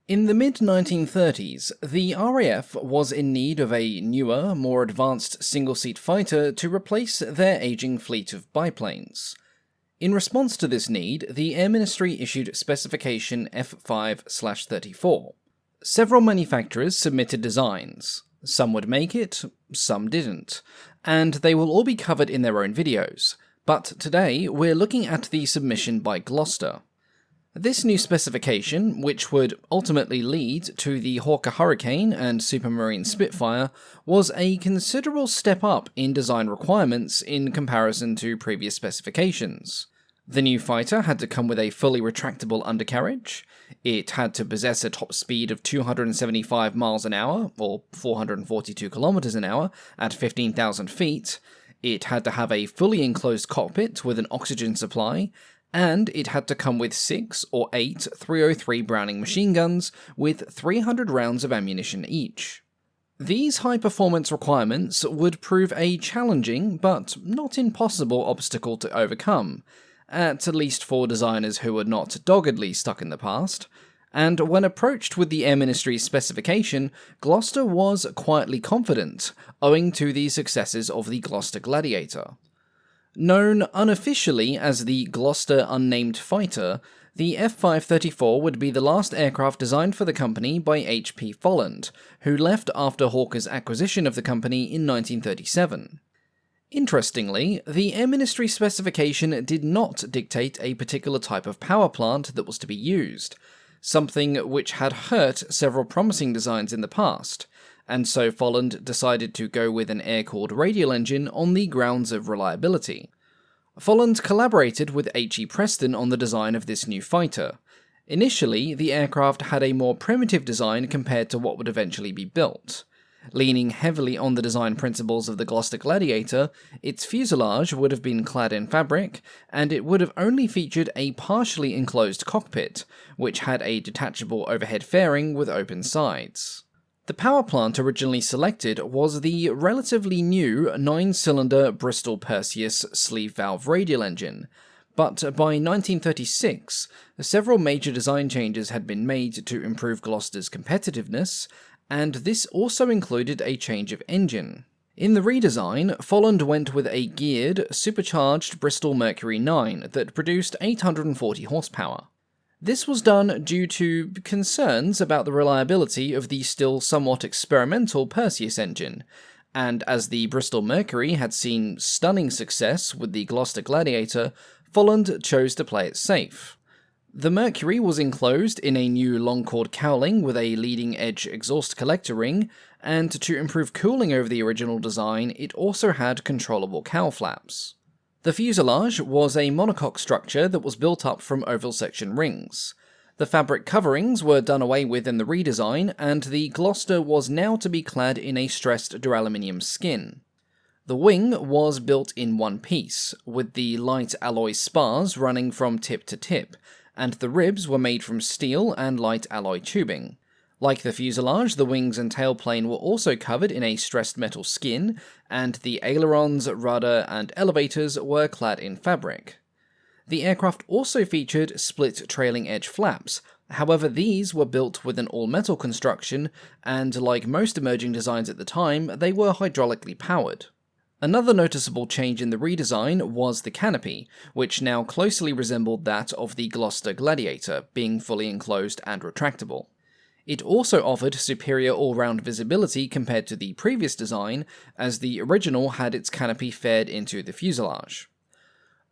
In the mid-1930s, the RAF was in need of a newer, more advanced single-seat fighter to replace their aging fleet of biplanes. In response to this need, the Air Ministry issued specification F.5/34. Several manufacturers submitted designs. Some would make it, some didn't, and they will all be covered in their own videos, but today we're looking at the submission by Gloster. This new specification, which would ultimately lead to the Hawker Hurricane and Supermarine Spitfire, was a considerable step up in design requirements in comparison to previous specifications. The new fighter had to come with a fully retractable undercarriage, it had to possess a top speed of 275 miles an hour, or 442 kilometers an hour, at 15,000 feet, it had to have a fully enclosed cockpit with an oxygen supply, and it had to come with 6 or 8 .303 Browning machine guns with 300 rounds of ammunition each. These high-performance requirements would prove a challenging, but not impossible obstacle to overcome, at least for designers who were not doggedly stuck in the past, and when approached with the Air Ministry's specification, Gloster was quietly confident, owing to the successes of the Gloster Gladiator. Known unofficially as the Gloster Unnamed Fighter, the F-534 would be the last aircraft designed for the company by H.P. Folland, who left after Hawker's acquisition of the company in 1937. Interestingly, the Air Ministry specification did not dictate a particular type of power plant that was to be used, something which had hurt several promising designs in the past, and so Folland decided to go with an air-cooled radial engine on the grounds of reliability. Folland collaborated with H.E. Preston on the design of this new fighter. Initially, the aircraft had a more primitive design compared to what would eventually be built. Leaning heavily on the design principles of the Gloster Gladiator, its fuselage would have been clad in fabric, and it would have only featured a partially enclosed cockpit, which had a detachable overhead fairing with open sides. The power plant originally selected was the relatively new 9-cylinder Bristol Perseus sleeve valve radial engine, but by 1936, several major design changes had been made to improve Gloster's competitiveness, and this also included a change of engine. In the redesign, Folland went with a geared, supercharged Bristol Mercury 9 that produced 840 horsepower. This was done due to concerns about the reliability of the still somewhat experimental Perseus engine, and as the Bristol Mercury had seen stunning success with the Gloster Gladiator, Folland chose to play it safe. The Mercury was enclosed in a new long-cord cowling with a leading-edge exhaust collector ring, and to improve cooling over the original design, it also had controllable cowl flaps. The fuselage was a monocoque structure that was built up from oval section rings. The fabric coverings were done away with in the redesign, and the Gloster was now to be clad in a stressed duraluminum skin. The wing was built in one piece, with the light alloy spars running from tip to tip, and the ribs were made from steel and light alloy tubing. Like the fuselage, the wings and tailplane were also covered in a stressed metal skin, and the ailerons, rudder, and elevators were clad in fabric. The aircraft also featured split trailing edge flaps, however these were built with an all-metal construction, and like most emerging designs at the time, they were hydraulically powered. Another noticeable change in the redesign was the canopy, which now closely resembled that of the Gloster Gladiator, being fully enclosed and retractable. It also offered superior all-round visibility compared to the previous design, as the original had its canopy fed into the fuselage.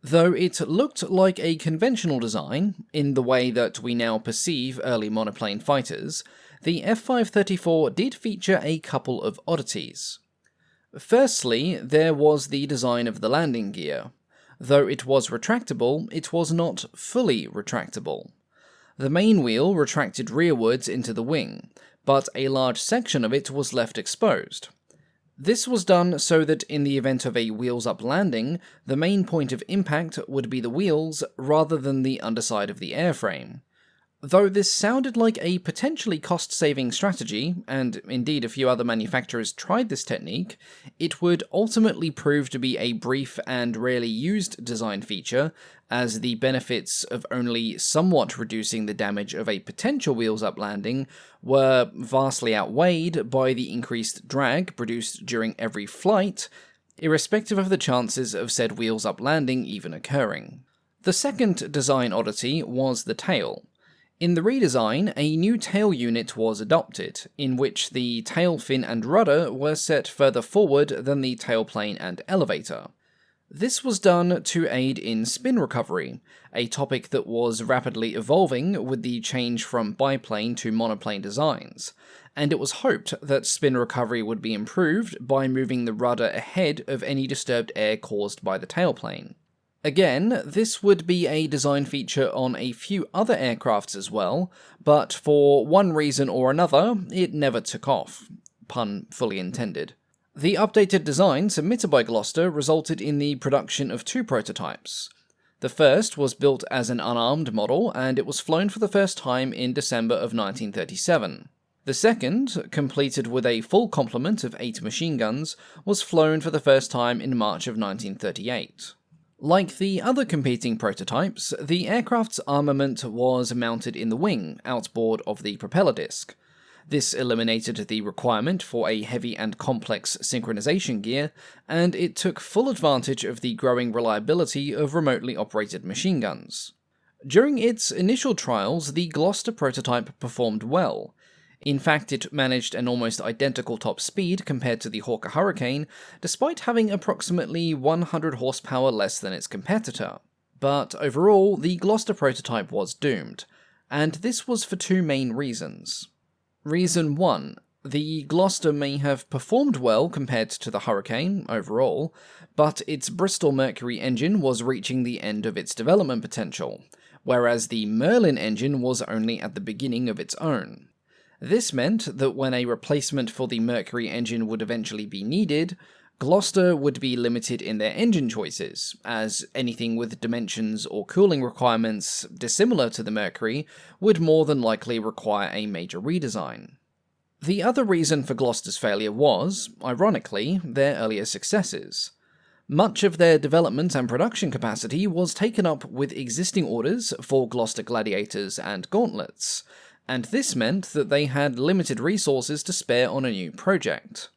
Though it looked like a conventional design, in the way that we now perceive early monoplane fighters, the F-534 did feature a couple of oddities. Firstly, there was the design of the landing gear. Though it was retractable, it was not fully retractable. The main wheel retracted rearwards into the wing, but a large section of it was left exposed. This was done so that in the event of a wheels-up landing, the main point of impact would be the wheels rather than the underside of the airframe. Though this sounded like a potentially cost-saving strategy, and indeed a few other manufacturers tried this technique, it would ultimately prove to be a brief and rarely used design feature, as the benefits of only somewhat reducing the damage of a potential wheels-up landing were vastly outweighed by the increased drag produced during every flight, irrespective of the chances of said wheels-up landing even occurring. The second design oddity was the tail. In the redesign, a new tail unit was adopted, in which the tail fin and rudder were set further forward than the tailplane and elevator. This was done to aid in spin recovery, a topic that was rapidly evolving with the change from biplane to monoplane designs, and it was hoped that spin recovery would be improved by moving the rudder ahead of any disturbed air caused by the tailplane. Again, this would be a design feature on a few other aircrafts as well, but for one reason or another, it never took off. Pun fully intended. The updated design submitted by Gloster resulted in the production of two prototypes. The first was built as an unarmed model, and it was flown for the first time in December of 1937. The second, completed with a full complement of 8 machine guns, was flown for the first time in March of 1938. Like the other competing prototypes, the aircraft's armament was mounted in the wing, outboard of the propeller disc. This eliminated the requirement for a heavy and complex synchronization gear, and it took full advantage of the growing reliability of remotely operated machine guns. During its initial trials, the Gloster prototype performed well. In fact, it managed an almost identical top speed compared to the Hawker Hurricane, despite having approximately 100 horsepower less than its competitor. But overall, the Gloster prototype was doomed, and this was for two main reasons. Reason 1. The Gloster may have performed well compared to the Hurricane overall, but its Bristol Mercury engine was reaching the end of its development potential, whereas the Merlin engine was only at the beginning of its own. This meant that when a replacement for the Mercury engine would eventually be needed, Gloster would be limited in their engine choices, as anything with dimensions or cooling requirements dissimilar to the Mercury would more than likely require a major redesign. The other reason for Gloster's failure was, ironically, their earlier successes. Much of their development and production capacity was taken up with existing orders for Gloster Gladiators and Gauntlets, and this meant that they had limited resources to spare on a new project.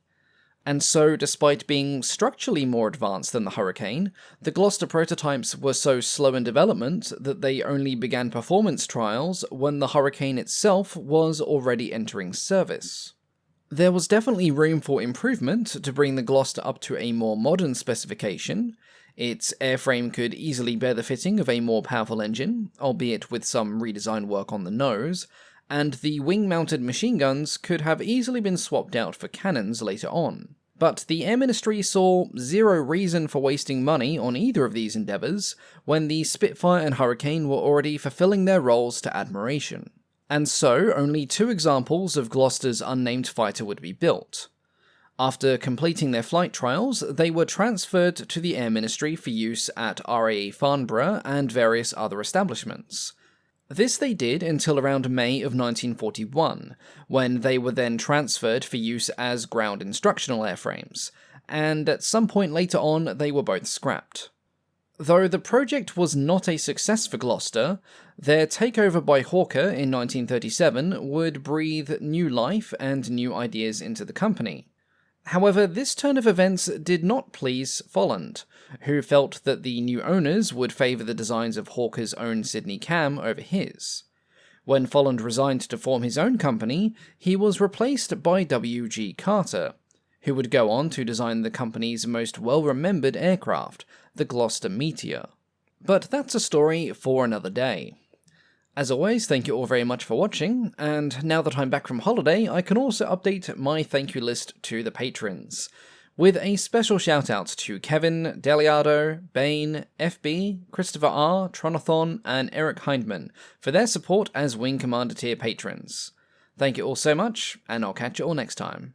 And so, despite being structurally more advanced than the Hurricane, the Gloster prototypes were so slow in development that they only began performance trials when the Hurricane itself was already entering service. There was definitely room for improvement to bring the Gloster up to a more modern specification. Its airframe could easily bear the fitting of a more powerful engine, albeit with some redesign work on the nose, and the wing-mounted machine guns could have easily been swapped out for cannons later on. But the Air Ministry saw zero reason for wasting money on either of these endeavours when the Spitfire and Hurricane were already fulfilling their roles to admiration. And so, only two examples of Gloster's unnamed fighter would be built. After completing their flight trials, they were transferred to the Air Ministry for use at RAE Farnborough and various other establishments. This they did until around May of 1941, when they were then transferred for use as ground instructional airframes, and at some point later on they were both scrapped. Though the project was not a success for Gloster, their takeover by Hawker in 1937 would breathe new life and new ideas into the company. However, this turn of events did not please Folland, who felt that the new owners would favour the designs of Hawker's own Sydney Cam over his. When Folland resigned to form his own company, he was replaced by W.G. Carter, who would go on to design the company's most well-remembered aircraft, the Gloster Meteor. But that's a story for another day. As always, thank you all very much for watching, and now that I'm back from holiday, I can also update my thank you list to the patrons, with a special shout out to Kevin, Deliardo, Bane, FB, Christopher R, Tronathon, and Eric Hindman for their support as Wing Commander tier patrons. Thank you all so much, and I'll catch you all next time.